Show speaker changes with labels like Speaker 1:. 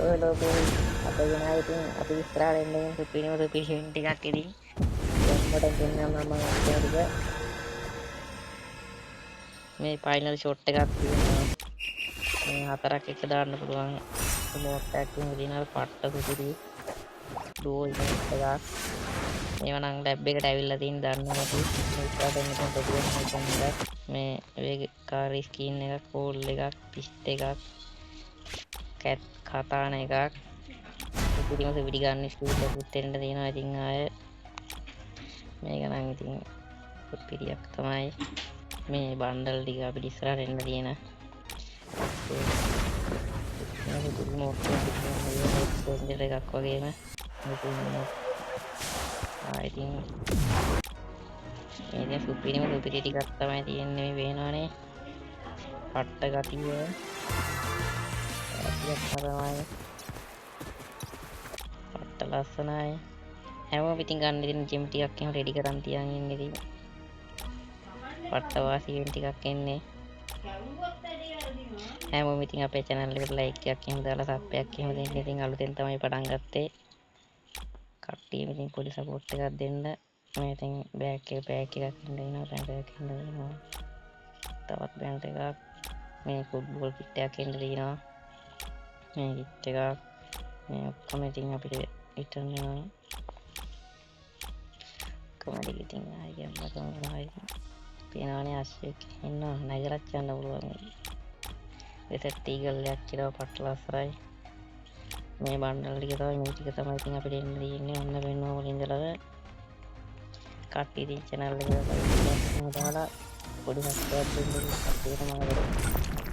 Speaker 1: ඔය ලෝකේ අපගෙන ඉතින් අපි ඉස්සරහට එන්න සුපිරිම සුපිරිම ටිකක් ඉතින් දැම්මට ගෙන්නන්න මම අන්තිමට මේ ෆයිනල් ෂොට් එකක් තියෙනවා මේ 4ක් එක දාන්න පුළුවන් මොඩ් එකක් තියෙනවා පට්ට සුපිරි ඩුවෝ ඉවෙන්ට් එකක් මේවා නම් ලැබ් එකට ඇවිල්ලා තියෙන දන්නවා අපි ඉස්සරහට එන්න පොඩි මේ වේගකාරී ස්කින් එකක් කෝල් එකක් පිස්ට් එකක් කැට් කතාන එකක් සුපිරිම සුපිරි ගන්න ස්කිල් එකකුත් එන්න තියෙනවා ඉතින් ආය මේක නම් ඉතින් සුපිරියක් තමයි මේ බණ්ඩල් ටික අපිට ඉස්සරහට එන්න තියෙන එකක් වගේම ඉතින් මේ සුපිරිම සුපිරි ටිකක් තමයි තියෙන්නේ මේ වෙනවනේ පට්ට ගතිය තමයි පට්ට ලස්සනයි හැමෝම ඉතින් ගන්න ඉතින් ජෙම් ටිකක් එහෙම රෙඩි කරන් තියන් ඉන්නේ ඉතින් පට්ට වාසි වෙන ටිකක් එන්නේ හැමෝම ඉතින් අපේ channel එකට like එකක් එහෙම දාලා සබ් එකක් එහෙම දෙන්න ඉතින් අලුතෙන් තමයි පටන් ගත්තේ කට්ටියම ඉතින් පොඩි සපෝට් එකක් දෙන්න මේ ඉතින් බෑග් එකක් දෙනවා බෑග් එකක් දෙනවා තවත් බෑන්ඩ් එකක් මේ ෆුට්බෝල් කිට් එකක් එන්න තියෙනවා මේ කිට් එකක් මේ ඔක්කොම ඉතින් අපිට රිටර්න් වෙනවා කොහමද ඉතින් ආයෙ ගම්මා තමයි පේනවනේ අශ්වයෙක් ඉන්නවා නැගලත් යන්න පුළුවන් ඒසෙත් ටීගල් එකක් කියලා පට්ට ලස්සනයි මේ බණ්ඩල් ටික තමයි මේ ටික තමයි ඉතින් අපිට එන්න තියෙන්නේ ඔන්න වෙනවා වලින් ඉඳලා කට්ටිය ඉතින් channel එකට දාලා පොඩි සබ්ස්ක්‍රයිබ් දෙන්න කට්ටියට